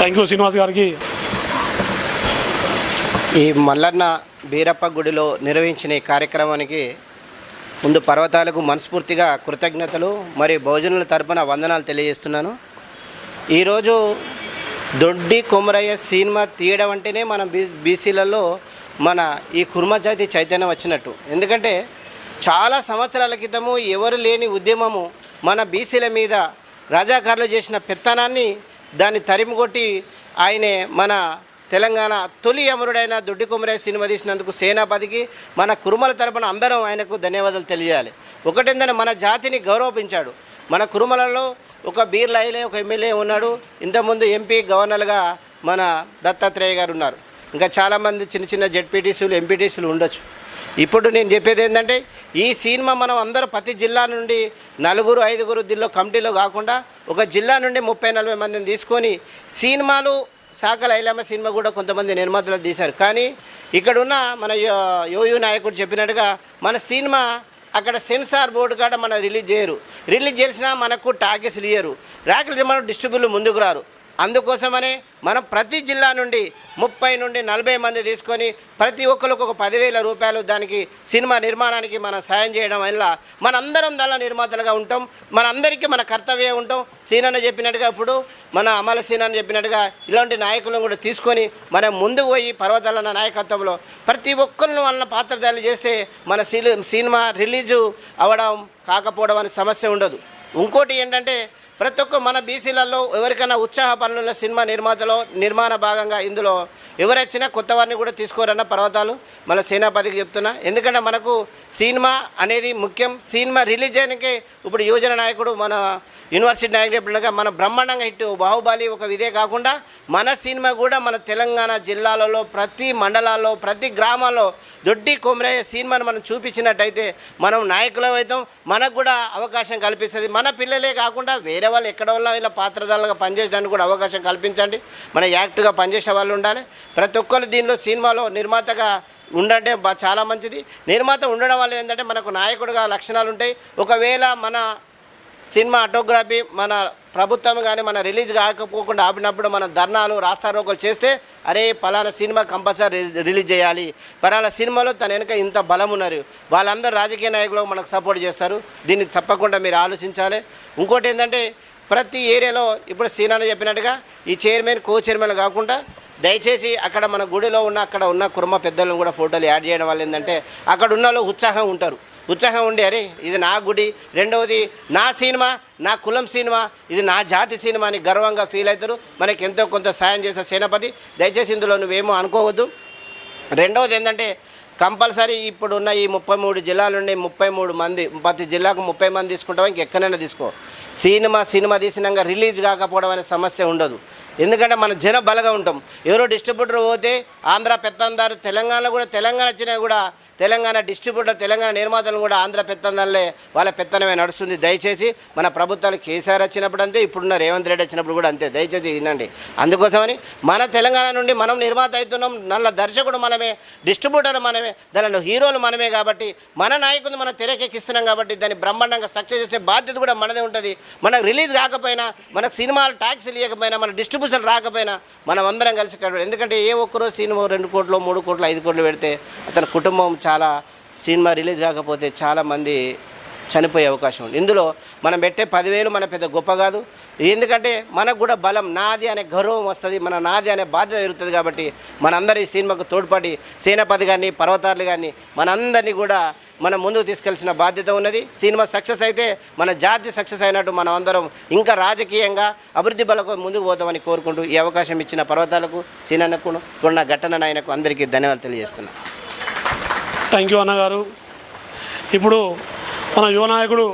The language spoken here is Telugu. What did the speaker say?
థ్యాంక్ యూ శ్రీనివాస్ గారికి. ఈ మల్లన్న బీరప్ప గుడిలో నిర్వహించిన ఈ కార్యక్రమానికి ముందు పర్వతాలకు మనస్ఫూర్తిగా కృతజ్ఞతలు మరియు బహుజనుల తరపున వందనాలు తెలియజేస్తున్నాను. ఈరోజు దొడ్డి కొమరయ్య సినిమా తీయడం అంటేనే మన బీసీలలో మన ఈ కుర్మ జాతి చైతన్యం వచ్చినట్టు. ఎందుకంటే చాలా సంవత్సరాల క్రితము ఎవరు లేని ఉద్యమము మన బీసీల మీద రాజాకారులు చేసిన పెత్తనాన్ని దాన్ని తరిమికొట్టి ఆయనే మన తెలంగాణ తొలి అమరుడైన దొడ్డి కొమరయ్య సినిమా తీసినందుకు సేనాపతికి మన కురుమల తరపున అందరం ఆయనకు ధన్యవాదాలు తెలియాలి. ఒకటేందని మన జాతిని గౌరవించాడు. మన కురుమలలో ఒక బీర్ లైలే ఒక ఎమ్మెల్యే ఉన్నాడు. ఇంతకుముందు ఎంపీ గవర్నర్గా మన దత్తాత్రేయ గారు ఉన్నారు. ఇంకా చాలామంది చిన్న చిన్న జెడ్పీటీసీలు ఎంపీటీసీలు ఉండొచ్చు. ఇప్పుడు నేను చెప్పేది ఏంటంటే ఈ సినిమా మనం అందరూ ప్రతి జిల్లా నుండి 4-5 దీనిలో కమిటీలో కాకుండా ఒక జిల్లా నుండి 30-40 మందిని తీసుకొని సినిమాలు సాకల ఐలమ్మ సినిమా కూడా కొంతమంది నిర్మాతలు తీశారు. కానీ ఇక్కడున్న మన యోయు నాయకుడు చెప్పినట్టుగా మన సినిమా అక్కడ సెన్సార్ బోర్డు కాడ మన రిలీజ్ చేయరు. రిలీజ్ చేసినా మనకు టాకెస్లు ఇయ్యరు. ర్యాకులు మన డిస్ట్రిబ్యూటర్లు ముందుకు రారు. అందుకోసమనే మనం ప్రతి జిల్లా నుండి 30-40 మంది తీసుకొని ప్రతి ఒక్కరికి ఒక 10,000 రూపాయలు దానికి సినిమా నిర్మాణానికి మనం సాయం చేయడం వల్ల మనందరం దానిలో నిర్మాతలుగా ఉంటాం. మనందరికీ మన కర్తవ్యం ఉంటాం. సీనన్న చెప్పినట్టుగా ఇప్పుడు మన అమల సీనన్న చెప్పినట్టుగా ఇలాంటి నాయకులను కూడా తీసుకొని మనం ముందుకు పోయి పర్వతాలన్న నాయకత్వంలో ప్రతి ఒక్కరిని వాళ్ళ పాత్రధారులు చేస్తే మన సినిమా రిలీజు అవ్వడం కాకపోవడం అనే సమస్య ఉండదు. ఇంకోటి ఏంటంటే ప్రతి ఒక్క మన బీసీలలో ఎవరికైనా ఉత్సాహ పనులున్న సినిమా నిర్మాతలో నిర్మాణ భాగంగా ఇందులో ఎవరొచ్చినా కొత్త వారిని కూడా తీసుకోరన్న పర్వతాలు మన సేనాపతికి చెప్తున్నా. ఎందుకంటే మనకు సినిమా అనేది ముఖ్యం. సినిమా రిలీజ్ చేయడానికే ఇప్పుడు యువజన నాయకుడు మన యూనివర్సిటీ నాయకుడు చెప్పినట్టుగా మన బ్రహ్మాండంగా హిట్ బాహుబలి ఒక ఇదే కాకుండా మన సినిమా కూడా మన తెలంగాణ జిల్లాలలో ప్రతి మండలాల్లో ప్రతి గ్రామాల్లో దొడ్డి కొమరయ్య సినిమాను మనం చూపించినట్టయితే మనం నాయకులం అవుతాం. మనకు కూడా అవకాశం కల్పిస్తుంది. మన పిల్లలే కాకుండా వేరే వాళ్ళు ఎక్కడ వల్ల ఇలా పాత్రధారులుగా పనిచేయడానికి కూడా అవకాశం కల్పించండి. మన యాక్ట్గా పనిచేసే వాళ్ళు ఉండాలి. ప్రతి ఒక్కరు దీనిలో సినిమాలో నిర్మాతగా ఉండంటే చాలా మంచిది. నిర్మాత ఉండడం వల్ల ఏంటంటే మనకు నాయకుడిగా లక్షణాలు ఉంటాయి. ఒకవేళ మన సినిమా ఆటోగ్రఫీ మన ప్రభుత్వం కానీ మన రిలీజ్ కాకపోకుండా ఆపినప్పుడు మన ధర్నాలు రాస్తారోకలు చేస్తే అరే పలానా సినిమా కంపల్సరీ రిలీజ్ చేయాలి, పలానా సినిమాలో తన వెనుక ఇంత బలం ఉన్నారు, వాళ్ళందరూ రాజకీయ నాయకులు మనకు సపోర్ట్ చేస్తారు. దీన్ని తప్పకుండా మీరు ఆలోచించాలి. ఇంకోటి ఏంటంటే ప్రతి ఏరియాలో ఇప్పుడు సీనాన్న చెప్పినట్టుగా ఈ చైర్మన్ కో చైర్మన్ కాకుండా దయచేసి అక్కడ మన గుడిలో ఉన్న అక్కడ ఉన్న కుర్మ పెద్దలను కూడా ఫోటోలు యాడ్ చేయడం వల్ల ఏంటంటే అక్కడ ఉన్న వాళ్ళు ఉత్సాహం ఉంటారు. ఉత్సాహం ఉండి అరే ఇది నా గుడి, రెండవది నా సినిమా, నా కులం సినిమా, ఇది నా జాతి సినిమా అని గర్వంగా ఫీల్ అవుతారు. మనకి ఎంతో కొంత సాయం చేసే సేనాపతి. దయచేసి ఇందులో నువ్వేమో అనుకోవద్దు. రెండవది ఏంటంటే కంపల్సరీ ఇప్పుడున్న ఈ 33 జిల్లాల నుండి 33 మంది, ప్రతి జిల్లాకు 30 మంది తీసుకుంటావా ఇంకెక్కడైనా తీసుకో. సినిమా తీసినాక రిలీజ్ కాకపోవడం అనే సమస్య ఉండదు. ఎందుకంటే మన జన బలగా ఉంటాం. ఎవరో డిస్ట్రిబ్యూటర్ పోతే ఆంధ్ర పెత్తందారు తెలంగాణలో కూడా తెలంగాణ వచ్చినా కూడా తెలంగాణ డిస్ట్రిబ్యూటర్ తెలంగాణ నిర్మాతలు కూడా ఆంధ్ర పెత్తందారులే వాళ్ళ పెత్తనమే నడుస్తుంది. దయచేసి మన ప్రభుత్వాలు కేసీఆర్ వచ్చినప్పుడు అంతే, ఇప్పుడున్న రేవంత్ రెడ్డి వచ్చినప్పుడు కూడా అంతే. దయచేసి వినండి. అందుకోసమని మన తెలంగాణ నుండి మనం నిర్మాత అవుతున్నాం. నల్ల దర్శకుడు మనమే, డిస్ట్రిబ్యూటర్ మనమే, దానిలో హీరోలు మనమే. కాబట్టి మన నాయకులు మనం తెరకెక్కిస్తున్నాం కాబట్టి దాన్ని బ్రహ్మాండంగా సక్సెస్ చేసే బాధ్యత కూడా మనదే ఉంటుంది. మనకు రిలీజ్ కాకపోయినా, మనకు సినిమాలు ట్యాక్స్ ఇవ్వకపోయినా, మన డిస్ట్రిబ్యూషన్ రాకపోయినా మనం అందరం కలిసి. ఎందుకంటే ఏ ఒక్కరో సినిమా 2 కోట్లు 3 కోట్లు 5 కోట్లు పెడితే అతని కుటుంబం చాలా సినిమా రిలీజ్ కాకపోతే చాలామంది చనిపోయే అవకాశం ఉంది. ఇందులో మనం పెట్టే 10,000 మన పెద్ద గొప్ప కాదు. ఎందుకంటే మనకు కూడా బలం, నాది అనే గౌరవం వస్తుంది, మన నాది అనే బాధ్యత పెరుగుతుంది. కాబట్టి మనందరి ఈ సినిమాకు తోడ్పడి సేనాపతి కానీ పర్వతారులు కానీ మనందరినీ కూడా మనం ముందుకు తీసుకెళ్లాల్సిన బాధ్యత ఉన్నది. సినిమా సక్సెస్ అయితే మన జాతి సక్సెస్ అయినట్టు మనం అందరం ఇంకా రాజకీయంగా అభివృద్ధి బలకు ముందుకు పోతామని కోరుకుంటూ ఈ అవకాశం ఇచ్చిన పర్వతాలకు, సీనన్నకు, కొన్న ఘటన నాయనకు అందరికీ ధన్యవాదాలు తెలియజేస్తున్నాను. థ్యాంక్ యూ అన్నగారు. ఇప్పుడు మన యువ నాయకుడు